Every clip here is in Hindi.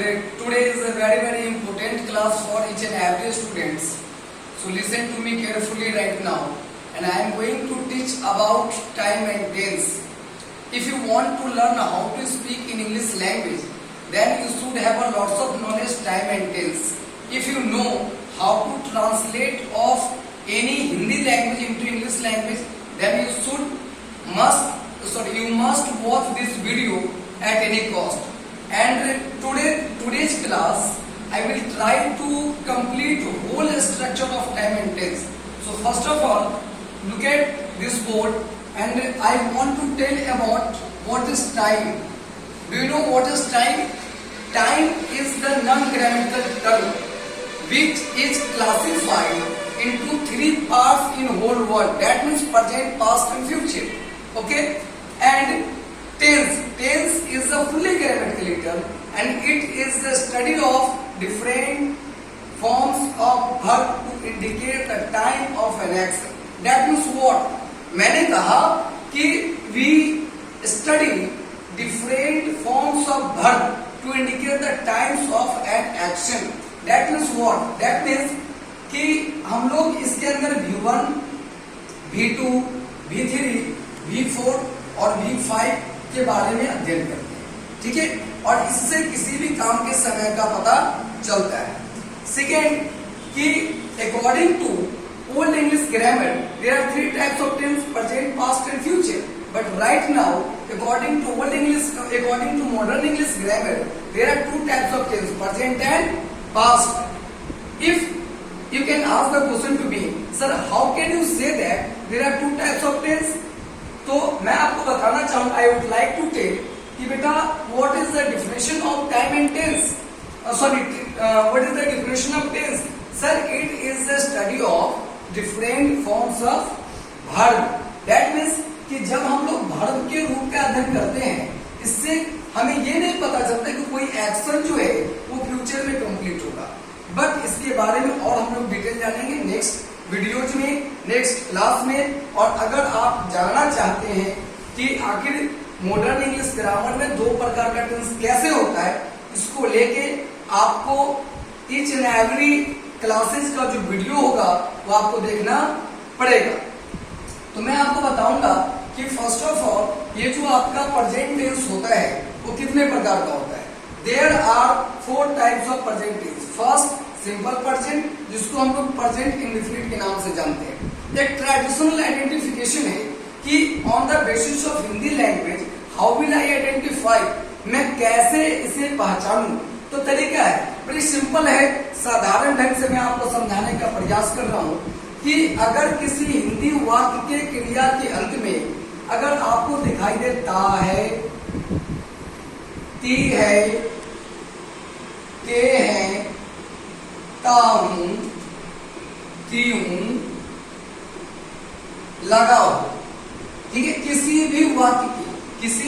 today is a very important class for each and every students. So listen to me carefully right now, and I am going to teach about time and tense. If you want to learn how to speak in English language, then you should have a lots of knowledge time and tense. If you know how to translate of any Hindi language into English language, then you must watch this video at any cost. And today's class I will try to complete whole structure of time and tense. So first of all, look at this board, and I want to tell about what is time. Do you know what is time? Time is the non-grammatical term which is classified into three parts in whole world. That means present, past and future. Okay? And tense is a fully grammatical term, and it is the study of different forms of verb to indicate the time of an action. That means what? मैंने कहा कि we study different forms of verb to indicate the times of an action. That means what? That means कि हम लोग इसके अंदर V1, V2, V3, V4 और V5 के बारे में अध्ययन करते हैं, ठीक है, और इससे किसी भी काम के समय का पता चलता है. सेकेंड कि according to old English grammar there are three types of tense: present, past and future. But right now according to modern English grammar there are two types of tense: present and past. If you can ask the question to be, sir how can you say that there are two types of tense? तो मैं आपको बताना चाहूंगा, I would like to tell कि बेटा what is the definition of time and tense. What is the definition of tense? Sir, it is the study of different forms of verb. That means कि जब हम लोग वर्ब के रूप का अध्ययन करते हैं, इससे हमें ये नहीं पता चलता कि कोई एक्शन जो है वो फ्यूचर में कंप्लीट होगा. बट इसके बारे में और हम लोग डिटेल जानेंगे नेक्स्ट वीडियोज में, नेक्स्ट क्लास में. और अगर आप जानना चाहते हैं कि आखिर मॉडर्न इंग्लिश ग्रामर में दो प्रकार का टेंस कैसे होता है, इसको लेके आपको ईच एंड एवरी क्लासेस का जो वीडियो होगा वो आपको देखना पड़ेगा. तो मैं आपको बताऊंगा कि फर्स्ट ऑफ ऑल ये जो आपका प्रेजेंट टेंस होता है वो कितने प्रकार का होता है. There are four types of present tense. First, simple present, जिसको हम लोग प्रेजेंट इंडेफिनिट के नाम से जानते हैं. एक ट्रेडिशनल आइडेंटिफिकेशन है कि on the basis of Hindi language how will I identify, मैं कैसे इसे पहचानूं. तो तरीका है बड़ी सिंपल है, साधारण ढंग से मैं आपको समझाने का प्रयास कर रहा हूं कि अगर किसी हिंदी वाक्य के क्रिया के अंत में अगर आपको दिखाई दे ता है, ती है, ते है, ता हूं, ती हूं, लगाओ, ठीक है, किसी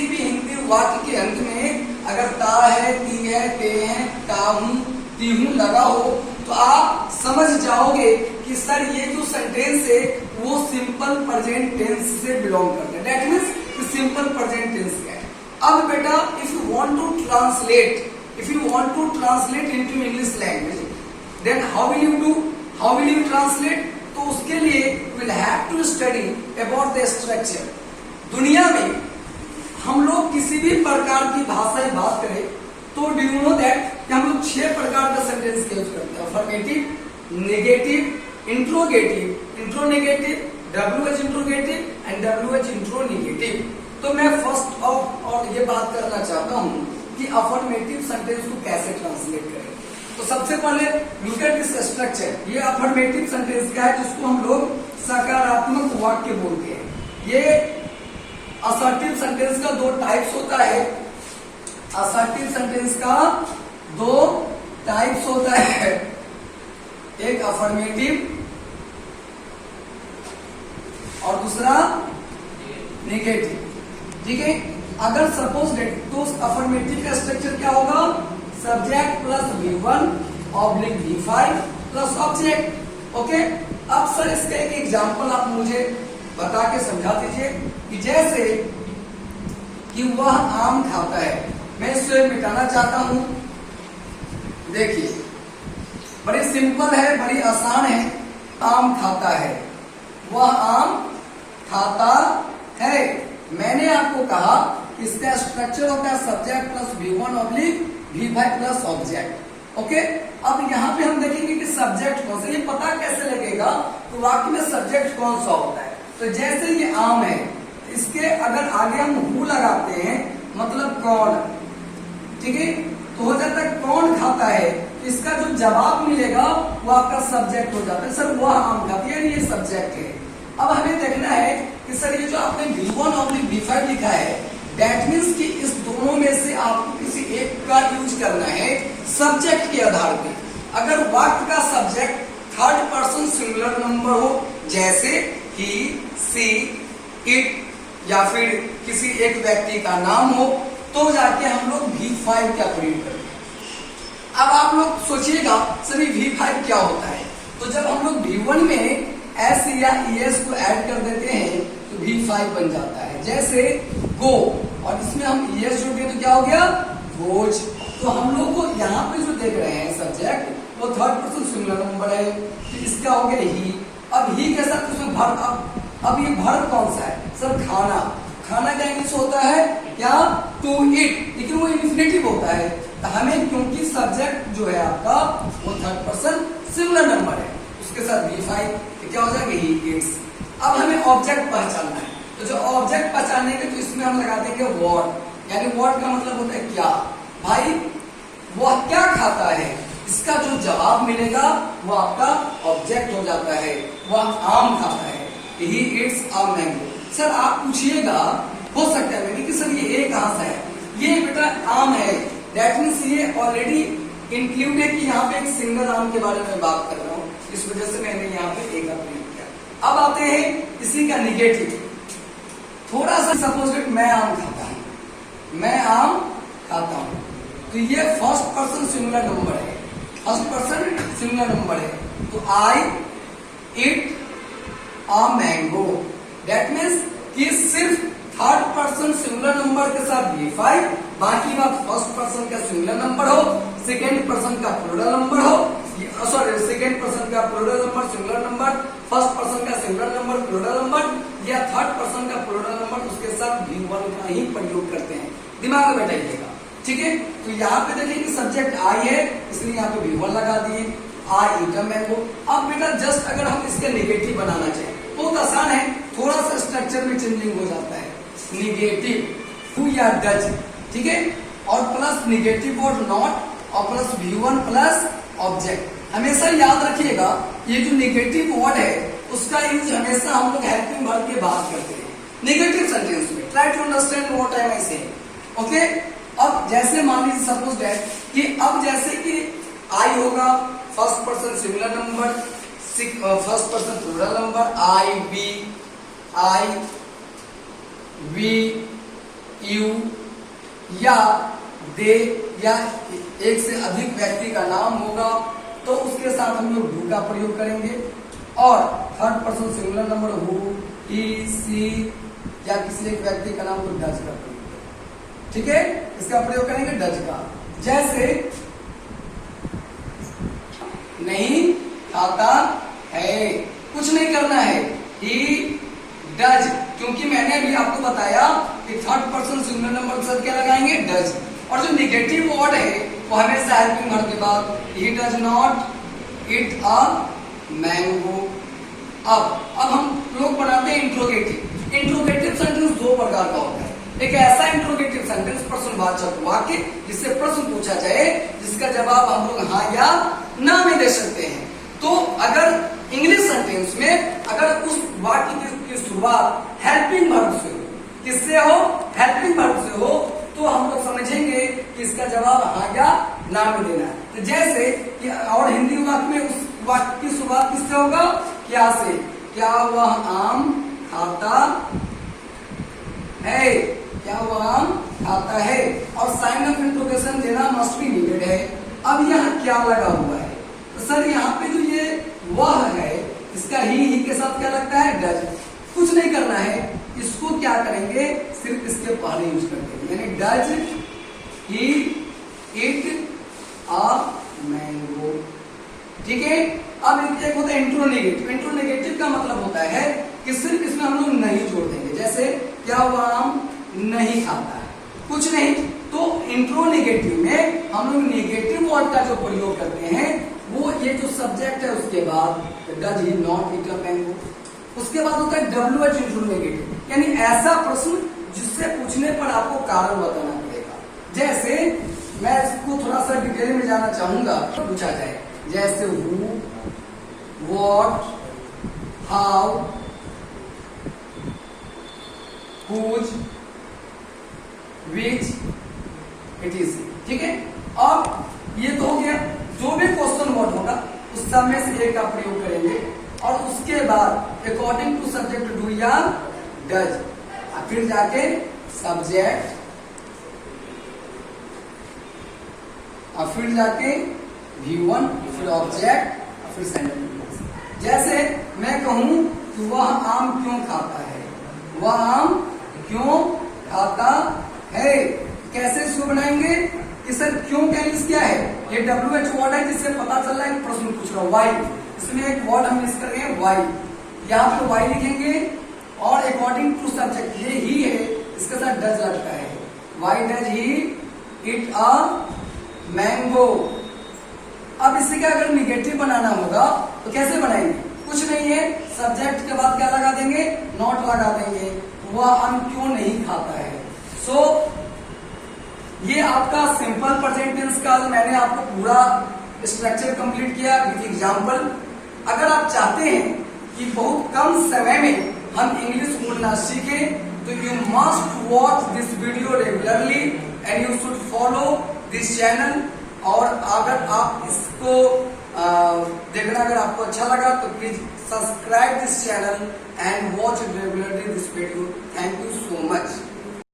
भी हिंदी वाक्य के अंत में अगर ता है, ती है, ते है, ता हूं, ती हूं लगा हो, तो आप समझ जाओगे कि सर ये जो सेंटेंस है वो सिंपल प्रेजेंट टेंस से बिलोंग करते हैं. That means simple present tense क्या है. अब बेटा if you want to translate into English language, then how will you translate? तो उसके लिए will have to study about the structure. दुनिया में हम लोग किसी भी प्रकार की भाषा बात करें तो डू यू नो दैट कि हम लोग 6 प्रकार का सेंटेंस यूज करते हैं: affirmative, negative, interrogative, interronegative, WH interrogative and WH interronegative. तो मैं फर्स्ट और ये बात करना चाहता हूं कि अफर्मेटिव सेंटेंस को कैसे ट्रांसलेट करें. तो सबसे पहले लुक एट दिस स्ट्रक्चर. ये अफर्मेटिव सेंटेंस का है जिसको हम लोग सकारात्मक वाक्य बोलते हैं. ये असर्टिव सेंटेंस का दो टाइप्स होता है. असर्टिव सेंटेंस का दो टाइप्स होता है, एक अफर्मेटिव और दूसरा नेगेटिव, ठीक है. अगर सपोज तो अफर्मेटिव का स्ट्रक्चर क्या होगा? Subject plus V1 oblique V5 plus object. Okay. अब सर इसका एक एग्जांपल आप मुझे बता के समझा दीजिए कि जैसे कि वह आम खाता है, मैं इसे मिटाना चाहता हूं देखिए बड़ी सिंपल है, बड़ी आसान है। आम खाता है, वह आम खाता है। मैंने आपको कहा इसका स्ट्रक्चर होता है subject plus V1 oblique V5 plus object. Okay, अब यहाँ पे हम देखेंगे कि सब्जेक्ट कौन सा, ये पता कैसे लगेगा तो वाक्य में सब्जेक्ट कौन सा होता है। तो जैसे ये आम है, इसके अगर आगे हम हु लगाते हैं मतलब कौन, ठीक है, तो हो जाता है कौन खाता है। इसका जो जवाब मिलेगा वो आपका सब्जेक्ट हो जाता है। सर वह आम खाती है, ये सब्जेक्ट है। अब हमें देखना है कि सर ये जो आपने V1 और V5 लिखा है, दैट मीन्स कि इस दोनों में से आपको किसी एक का यूज करना है सब्जेक्ट के आधार पे। अगर वाक्य का subject third person singular number हो, जैसे ही, सी, इट या फिर किसी एक व्यक्ति का नाम हो, तो जाके हम लोग V5 का प्रयोग करें। अब आप लोग सोचिएगा सर ये V5 क्या होता है। तो जब हम लोग V1 में S या ES को ऐड कर देते हैं तो V5 बन जाता है। जैसे गो, और इसमें हम ES जोड़ दिए तो क्या हो गया, गोज। तो हम लोग को यहाँ पे जो देख रहे हैं सब्जेक्ट वो थर्ड पर्सन सिंगुलर नंबर है, तो इसका हो गया ही। अब ही के साथ उसमें भर, अब ये भर कौन सा है सर, खाना। खाना का इंग्लिश होता है क्या, टू इट, लेकिन वो इन्फिनेटिव होता है। तो हमें क्योंकि सब्जेक्ट जो है आपका वो थर्ड पर्सन सिंगुलर नंबर है, उसके साथ V5 तो क्या हो जाएगा, ही इट्स। अब हमें ऑब्जेक्ट पहचानना है, तो जो ऑब्जेक्ट पहचानने के तो इसमें हम लगा देंगे व्हाट, यानी व्हाट का मतलब होता है क्या। भाई वह क्या खाता है, इसका जो जवाब मिलेगा वो आपका ऑब्जेक्ट हो जाता है। वह आम खाता है, ही इट्स अ मैंगो। सर आप पूछिएगा, हो सकता है कि सर ये ए कहां से है, ये बेटा आम है, दैट मीन्स ये ऑलरेडी इंक्लूड है कि यहाँ पे एक सिंगल आम के बारे में बात कर रहा हूँ, इस वजह से मैंने यहाँ पे ए का प्रयोग किया। अब आते हैं इसी का निगेटिव। थोड़ा सा सपोज दैट मैं आम खाता हूँ, मैं आम खाता हूँ, तो ये फर्स्ट पर्सन सिंगुलर नंबर है, फर्स्ट पर्सन सिंगुलर नंबर है। तो I eat a mango, that means कि सिर्फ थर्ड पर्सन सिंगुलर नंबर के साथ V5, बाकी बात फर्स्ट पर्सन का सिंगुलर नंबर हो, सेकेंड पर्सन का प्लूरल नंबर हो, सॉरी सेकेंड पर्सन का plural number singular number, first person का सिंगुलर नंबर प्लूरल नंबर, या थर्ड पर्सन का प्लूरल नंबर, उसके साथ V1 का ही प्रयोग करते हैं। दिमाग में बैठाइएगा, ठीक है। तो यहाँ पे देखिए कि सब्जेक्ट आई है, इसलिए यहाँ पे V1 लगा दिए, आई इट अ मैंगो। अब बेटा जस्ट अगर हम इसके नेगेटिव बनाना चाहें बहुत आसान है, थोड़ा सा स्ट्रक्चर में चेंजिंग हो जाता है। निगेटिव हु या डज, ठीक है, और प्लस निगेटिव वर्ड नॉट और प्लस V1 प्लस ऑब्जेक्ट। हमेशा याद रखिएगा ये जो निगेटिव वर्ड है उसका यूज हमेशा हम लोग हेल्पिंग वर्ब के बाद करते हैं निगेटिव सेंटेंस में। Try to understand what I am saying, okay. अब जैसे मान लीजिए सपोज दैट कि अब जैसे कि आई होगा first person singular number, first person plural number, I we you, या दे, या एक से अधिक व्यक्ति का नाम होगा तो उसके साथ हम लोग डू का प्रयोग करेंगे। और third person singular number who, he, she, या किसी एक व्यक्ति का नाम तो डज का प्रयोग करेंगे, ठीक है, इसका प्रयोग करेंगे डज का। जैसे नहीं खाता है, कुछ नहीं करना है, ही डज, क्योंकि मैंने अभी आपको बताया कि थर्ड पर्सन सिंगुलर नंबर के साथ क्या लगाएंगे, डज। और जो निगेटिव वर्ड है वो हमेशा हेल्पिंग वर्ब के बाद, he does not eat a mango. अब हम लोग बनाते हैं इंट्रोगेटिव। इंट्रोगेटिव सेंटेंस दो प्रकार का होता है, एक ऐसा इंट्रोगेटिव सेंटेंस प्रश्नवाचक वाक्य जिससे प्रश्न पूछा जाए जिसका जवाब हम लोग हाँ या ना में दे सकते हैं। तो अगर इंग्लिश सेंटेंस में अगर उस वाक्य की शुरुआत हेल्पिंग वर्ब से हो, किससे हो, हेल्पिंग वर्ब से हो, तो हम लोग समझेंगे कि इसका जवाब हाँ या ना में देना है। तो जैसे कि और हिंदी वाक्य में उस वाक्य की शुरुआत किससे होगा, क्या से, क्या वह आम खाता है, क्या वह आम खाता है, और साइन ऑफ इंट्रोगेशन देना मस्ट बी नीडेड है। अब यहाँ क्या लगा हुआ है, तो सर यहाँ पे जो ये वह है इसका ही के साथ क्या लगता है, डज। कुछ नहीं करना है, इसको क्या करेंगे, सिर्फ इसके पहले यूज करते हैं, यानी डज ही इट अ अब एक होता है इंट्रोनेगेटिव। इंट्रोनेगेटिव का मतलब होता है कि सिर्फ इसमें हम लोग नहीं जोड़ देंगे, जैसे क्या हुआ, आम नहीं खाता है, कुछ नहीं। तो इंट्रोनेगेटिव में हम लोग नेगेटिव वर्ड का जो प्रयोग करते हैं वो ये जो सब्जेक्ट है उसके बाद does he not eat a mango. उसके बाद होता है WH इंट्रोनेगेटिव, यानी ऐसा प्रश्न जिससे पूछने पर आपको कारण बताना पड़ेगा। जैसे मैं इसको थोड़ा सा डिटेल में जाना चाहूंगा तो पूछा जाए, जैसे who, what, how, whose, which, it is. ठीक है, अब ये तो हो गया। जो भी क्वेश्चन वर्ड होगा उस सब में से एक का प्रयोग करेंगे और उसके बाद अकॉर्डिंग टू सब्जेक्ट डू या डज, फिर जाके सब्जेक्ट, और फिर जाके V1, फिर ऑब्जेक्ट, फिर सेंटेंस। जैसे मैं कहूं कि वह आम क्यों खाता है, वह आम क्यों खाता है, कैसे इसको बनाएंगे कि सर क्यों का इंग्लिश क्या है, ये WH वर्ड है जिससे पता चल रहा है कि प्रश्न पूछ रहा हूं। वाई, इसमें एक वर्ड हम यूज कर रहे हैं वाई, यहाँ पे वाई लिखेंगे और अकॉर्डिंग टू सब्जेक्ट ये ही है, इसके साथ डज लगता है। Why does he it a mango. अब इसी का अगर निगेटिव बनाना होगा तो कैसे बनाएंगे, कुछ नहीं है, सब्जेक्ट के बाद क्या लगा देंगे, नॉट लगा देंगे, वह आम क्यों नहीं खाता है। सो ये आपका सिंपल प्रेजेंट टेंस का मैंने आपको पूरा स्ट्रक्चर कंप्लीट किया विद एग्जांपल। अगर आप चाहते हैं कि बहुत कम समय में हम इंग्लिश बोलना सीखें तो you must watch this video regularly and you should follow this channel. और अगर आप इसको देखना अगर आपको अच्छा लगा तो please subscribe this channel and watch regularly this video. Thank you so much.